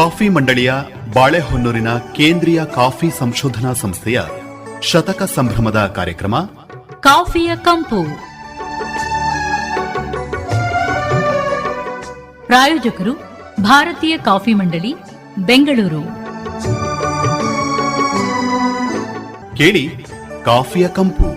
Coffee ಮಂಡಳಿಯ ಬಾಳೆಹೊನ್ನೂರಿನ ಕೇಂದ್ರೀಯ coffee ಸಂಶೋಧನಾ ಸಂಸ್ಥೆಯ ಶತಕ ಸಂಭ್ರಮದ ಕಾರ್ಯಕ್ರಮ ಕಾಫಿಯ ಕಂಪು. ಪ್ರಾಯೋಜಕರು ಭಾರತೀಯ ಕಾಫಿ ಮಂಡಳಿ, ಬೆಂಗಳೂರು. ಕೇಳಿ ಕಾಫಿಯ ಕಂಪು.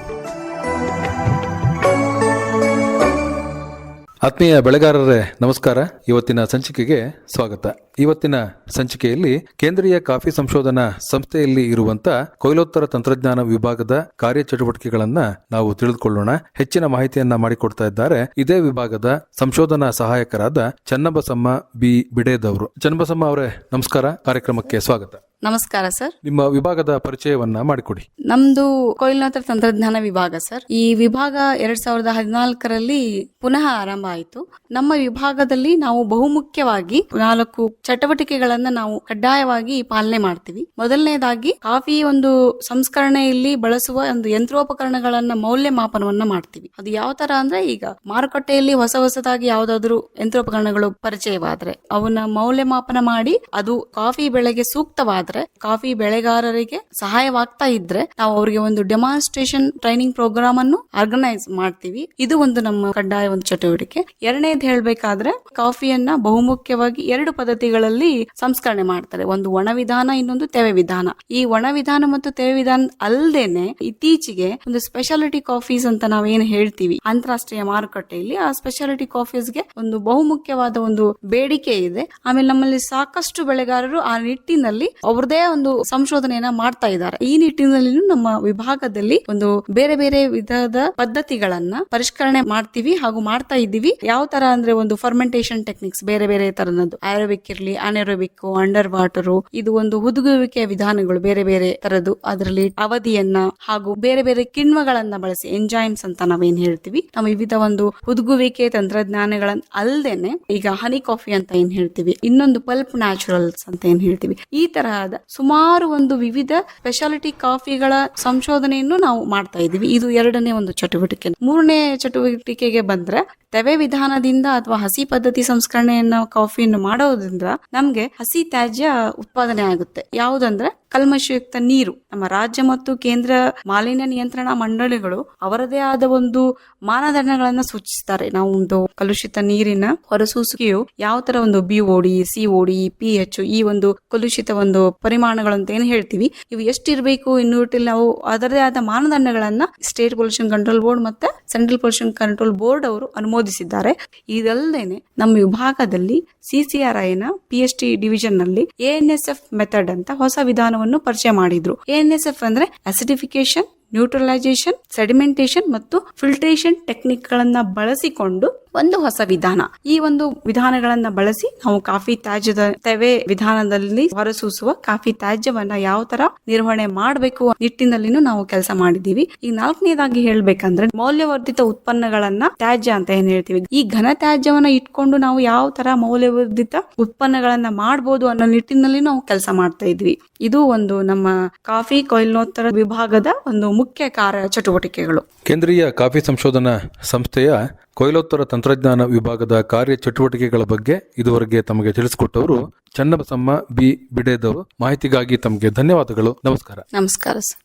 ಆತ್ಮೀಯ ಬೆಳೆಗಾರರೇ ನಮಸ್ಕಾರ. ಇವತ್ತಿನ ಸಂಚಿಕೆಗೆ ಸ್ವಾಗತ. ಇವತ್ತಿನ ಸಂಚಿಕೆಯಲ್ಲಿ ಕೇಂದ್ರೀಯ ಕಾಫಿ ಸಂಶೋಧನಾ ಸಂಸ್ಥೆಯಲ್ಲಿ ಇರುವಂತ ಕೊಯ್ಲೋತ್ತರ ತಂತ್ರಜ್ಞಾನ ವಿಭಾಗದ ಕಾರ್ಯಚಟುವಟಿಕೆಗಳನ್ನ ನಾವು ತಿಳಿದುಕೊಳ್ಳೋಣ. ಹೆಚ್ಚಿನ ಮಾಹಿತಿಯನ್ನ ಮಾಡಿಕೊಡ್ತಾ ಇದ್ದಾರೆ ಇದೇ ವಿಭಾಗದ ಸಂಶೋಧನಾ ಸಹಾಯಕರಾದ ಚನ್ನಬಸಮ್ಮ ಬಿ ಬಿಡೇದವರು. ಚನ್ನಬಸಮ್ಮ ಅವರೇ ನಮಸ್ಕಾರ, ಕಾರ್ಯಕ್ರಮಕ್ಕೆ ಸ್ವಾಗತ. ನಮಸ್ಕಾರ ಸರ್. ನಿಮ್ಮ ವಿಭಾಗದ ಪರಿಚಯವನ್ನ ಮಾಡಿಕೊಡಿ. ನಮ್ದು ಕೊಯ್ಲೋತ್ತರ ತಂತ್ರಜ್ಞಾನ ವಿಭಾಗ ಸರ್. ಈ ವಿಭಾಗ 2014ರಲ್ಲಿ ಪುನಃ ಆರಂಭ ಆಯಿತು. ನಮ್ಮ ವಿಭಾಗದಲ್ಲಿ ನಾವು ಬಹುಮುಖ್ಯವಾಗಿ 4 ಚಟುವಟಿಕೆಗಳನ್ನ ನಾವು ಕಡ್ಡಾಯವಾಗಿ ಪಾಲನೆ ಮಾಡ್ತೀವಿ. ಮೊದಲನೇದಾಗಿ ಕಾಫಿ ಒಂದು ಸಂಸ್ಕರಣೆಯಲ್ಲಿ ಬಳಸುವ ಒಂದು ಯಂತ್ರೋಪಕರಣಗಳನ್ನ ಮೌಲ್ಯಮಾಪನವನ್ನ ಮಾಡ್ತೀವಿ. ಅದು ಯಾವ ತರ ಅಂದ್ರೆ, ಈಗ ಮಾರುಕಟ್ಟೆಯಲ್ಲಿ ಹೊಸದಾಗಿ ಯಾವ್ದಾದ್ರು ಯಂತ್ರೋಪಕರಣಗಳು ಪರಿಚಯವಾದ್ರೆ ಅವನ್ನ ಮೌಲ್ಯಮಾಪನ ಮಾಡಿ ಅದು ಕಾಫಿ ಬೆಳೆಗೆ ಸೂಕ್ತವಾದ್ರೆ, ಕಾಫಿ ಬೆಳೆಗಾರರಿಗೆ ಸಹಾಯವಾಗ್ತಾ ಇದ್ರೆ ನಾವು ಅವರಿಗೆ ಒಂದು ಡೆಮಾನ್ಸ್ಟ್ರೇಷನ್ ಟ್ರೈನಿಂಗ್ ಪ್ರೋಗ್ರಾಮ್ ಅನ್ನು ಆರ್ಗನೈಸ್ ಮಾಡ್ತೀವಿ. ಇದು ಒಂದು ನಮ್ಮ ಕಡ್ಡಾಯ ಒಂದು ಚಟುವಟಿಕೆ. ಎರಡನೇದು ಹೇಳ್ಬೇಕಾದ್ರೆ, ಕಾಫಿಯನ್ನ ಬಹುಮುಖ್ಯವಾಗಿ 2 ಪದ್ಧತಿಗಳಲ್ಲಿ ಸಂಸ್ಕರಣೆ ಮಾಡ್ತಾರೆ. ಒಂದು ಒಣ ವಿಧಾನ, ಇನ್ನೊಂದು ತೆವೆ ವಿಧಾನ. ಈ ಒಣ ವಿಧಾನ ಮತ್ತು ತೆವೆ ವಿಧಾನ ಅಲ್ಲದೇನೆ ಇತ್ತೀಚೆಗೆ ಒಂದು ಸ್ಪೆಷಾಲಿಟಿ ಕಾಫೀಸ್ ಅಂತ ನಾವೇನು ಹೇಳ್ತೀವಿ ಅಂತಾರಾಷ್ಟ್ರೀಯ ಮಾರುಕಟ್ಟೆಯಲ್ಲಿ, ಆ ಸ್ಪೆಷಾಲಿಟಿ ಕಾಫೀಸ್ಗೆ ಒಂದು ಬಹುಮುಖ್ಯವಾದ ಒಂದು ಬೇಡಿಕೆ ಇದೆ. ಆಮೇಲೆ ನಮ್ಮಲ್ಲಿ ಸಾಕಷ್ಟು ಬೆಳೆಗಾರರು ಆ ನಿಟ್ಟಿನಲ್ಲಿ ಅವ್ರದೇ ಒಂದು ಸಂಶೋಧನೆಯನ್ನ ಮಾಡ್ತಾ ಇದ್ದಾರೆ. ಈ ನಿಟ್ಟಿನಲ್ಲಿ ನಮ್ಮ ವಿಭಾಗದಲ್ಲಿ ಒಂದು ಬೇರೆ ಬೇರೆ ವಿಧದ ಪದ್ಧತಿಗಳನ್ನ ಪರಿಷ್ಕರಣೆ ಮಾಡ್ತೀವಿ ಹಾಗೂ ಮಾಡ್ತಾ ಇದ್ದೀವಿ. ಯಾವ ತರ ಅಂದ್ರೆ, ಒಂದು ಫರ್ಮೆಂಟೇಶನ್ ಟೆಕ್ನಿಕ್ಸ್ ಬೇರೆ ಬೇರೆ ತರನದ್ದು, ಆರೋಬಿಕ್ ಇರ್ಲಿ, ಅನೆರೋಬಿಕ್, ಅಂಡರ್ ವಾಟರ್, ಇದು ಒಂದು ಹುದುಗುವಿಕೆಯ ವಿಧಾನಗಳು ಬೇರೆ ಬೇರೆ ತರದ್ದು. ಅದರಲ್ಲಿ ಅವಧಿಯನ್ನ ಹಾಗೂ ಬೇರೆ ಬೇರೆ ಕಿಣ್ವಗಳನ್ನ ಬಳಸಿ, ಎಂಜೈಮ್ಸ್ ಅಂತ ನಾವೇನ್ ಹೇಳ್ತೀವಿ, ನಾವು ವಿವಿಧ ಒಂದು ಹುದುಗುವಿಕೆ ತಂತ್ರಜ್ಞಾನಗಳನ್ನ ಅಲ್ದೇನೆ, ಈಗ ಹನಿ ಕಾಫಿ ಅಂತ ಏನ್ ಹೇಳ್ತೀವಿ, ಇನ್ನೊಂದು ಪಲ್ಪ್ ನ್ಯಾಚುರಲ್ಸ್ ಅಂತ ಏನ್ ಹೇಳ್ತೀವಿ, ಈ ತರಹದ ಸುಮಾರು ಒಂದು ವಿವಿಧ ಸ್ಪೆಷಾಲಿಟಿ ಕಾಫಿಗಳ ಸಂಶೋಧನೆಯನ್ನು ನಾವು ಮಾಡ್ತಾ ಇದ್ದೀವಿ. ಇದು ಎರಡನೇ ಒಂದು ಚಟುವಟಿಕೆ. ಮೂರನೇ ಚಟುವಟಿಕೆಗೆ ಬಂದ್ರೆ, ತೆವೆ ವಿಧಾನದಿಂದ ಅಥವಾ ಹಸಿ ಪದ್ಧತಿ ಸಂಸ್ಕರಣೆಯನ್ನ ಕಾಫಿಯನ್ನು ಮಾಡೋದ್ರಿಂದ ನಮ್ಗೆ ಹಸಿ ತ್ಯಾಜ್ಯ ಉತ್ಪಾದನೆ ಆಗುತ್ತೆ. ಯಾವುದಂದ್ರೆ ಕಲ್ಮಶಯುಕ್ತ ನೀರು. ನಮ್ಮ ರಾಜ್ಯ ಮತ್ತು ಕೇಂದ್ರ ಮಾಲಿನ್ಯ ನಿಯಂತ್ರಣ ಮಂಡಳಿಗಳು ಅವರದೇ ಆದ ಒಂದು ಮಾನದಂಡಗಳನ್ನ ಸೂಚಿಸ್ತಾರೆ. ನಾವು ಒಂದು ಕಲುಷಿತ ನೀರಿನ ಹೊರಸೂಸುವಿಕೆಯು ಯಾವ ತರ ಒಂದು BOD, COD, pH, ಈ ಒಂದು ಕಲುಷಿತ ಒಂದು ಪರಿಮಾಣಗಳು ಅಂತ ಏನ್ ಹೇಳ್ತೀವಿ, ಇವು ಎಷ್ಟಿರ್ಬೇಕು ಇನ್ನೂಟಿಲ್ ನಾವು ಅದರದೇ ಆದ ಮಾನದಂಡಗಳನ್ನ ಸ್ಟೇಟ್ ಪೊಲ್ಯೂಷನ್ ಕಂಟ್ರೋಲ್ ಬೋರ್ಡ್ ಮತ್ತೆ ಸೆಂಟ್ರಲ್ ಪೊಲ್ಯೂಷನ್ ಕಂಟ್ರೋಲ್ ಬೋರ್ಡ್ ಅವರು ಅನುಮೋದಿಸಿದ್ದಾರೆ. ಇದಲ್ಲದೇನೆ ನಮ್ಮ ವಿಭಾಗದಲ್ಲಿ CCRI ನ PHT ಡಿವಿಷನ್ ನಲ್ಲಿ ANSF ಮೆಥಡ್ ಅಂತ ಹೊಸ ವಿಧಾನವನ್ನು ಪರಿಚಯ ಮಾಡಿದ್ರು. ANSF ಅಂದ್ರೆ ಅಸಿಡಿಫಿಕೇಶನ್, ನ್ಯೂಟ್ರಲೈಸೇಷನ್, ಸೆಡಿಮೆಂಟೇಶನ್ ಮತ್ತು ಫಿಲ್ಟ್ರೇಷನ್ ಟೆಕ್ನಿಕ್ ಗಳನ್ನ ಬಳಸಿಕೊಂಡು ಒಂದು ಹೊಸ ವಿಧಾನ. ಈ ಒಂದು ವಿಧಾನಗಳನ್ನ ಬಳಸಿ ನಾವು ಕಾಫಿ ತ್ಯಾಜ್ಯದ ತೆವೆ ವಿಧಾನದಲ್ಲಿ ಹೊರಸೂಸುವ ಕಾಫಿ ತ್ಯಾಜ್ಯವನ್ನ ಯಾವ ತರ ನಿರ್ವಹಣೆ ಮಾಡಬೇಕು ನಿಟ್ಟಿನಲ್ಲಿನೂ ನಾವು ಕೆಲಸ ಮಾಡಿದೀವಿ. ಈಗ 4ನೇದಾಗಿ ಹೇಳ್ಬೇಕಂದ್ರೆ, ಮೌಲ್ಯವರ್ಧಿತ ಉತ್ಪನ್ನಗಳನ್ನ ತ್ಯಾಜ್ಯ ಅಂತ ಏನ್ ಹೇಳ್ತೀವಿ, ಈ ಘನ ತ್ಯಾಜ್ಯವನ್ನ ಇಟ್ಕೊಂಡು ನಾವು ಯಾವ ತರ ಮೌಲ್ಯವರ್ಧಿತ ಉತ್ಪನ್ನಗಳನ್ನ ಮಾಡಬಹುದು ಅನ್ನೋ ನಿಟ್ಟಿನಲ್ಲಿ ನಾವು ಕೆಲಸ ಮಾಡ್ತಾ ಇದ್ವಿ. ಇದು ಒಂದು ನಮ್ಮ ಕಾಫಿ ಕೊಯ್ಲೋತ್ತರ ವಿಭಾಗದ ಒಂದು ಮುಖ್ಯ ಕಾರ್ಯ ಚಟುವಟಿಕೆಗಳು. ಕೇಂದ್ರೀಯ ಕಾಫಿ ಸಂಶೋಧನಾ ಸಂಸ್ಥೆಯ ಕೊಯ್ಲೋತ್ತರ ತಂತ್ರಜ್ಞಾನ ವಿಭಾಗದ ಕಾರ್ಯ ಚಟುವಟಿಕೆಗಳ ಬಗ್ಗೆ ಇದುವರೆಗೆ ತಮಗೆ ತಿಳಿಸಿಕೊಟ್ಟವರು ಚನ್ನಬಸಮ್ಮ ಬಿ ಬಿಡೇದವರು. ಮಾಹಿತಿಗಾಗಿ ತಮಗೆ ಧನ್ಯವಾದಗಳು. ನಮಸ್ಕಾರ. ನಮಸ್ಕಾರ ಸರ್.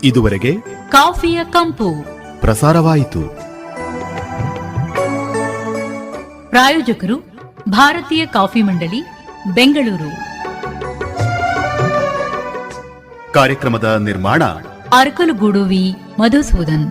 ಇದುವರೆಗೆ ಕಾಫಿಯ ಕಂಪು ಪ್ರಸಾರವಾಯಿತು. ಪ್ರಾಯೋಜಕರು ಭಾರತೀಯ ಕಾಫಿ ಮಂಡಳಿ, ಬೆಂಗಳೂರು. ಕಾರ್ಯಕ್ರಮದ ನಿರ್ಮಾಣ ಅರಕಲಗೂಡು ವಿ ಮಧುಸೂದನ್.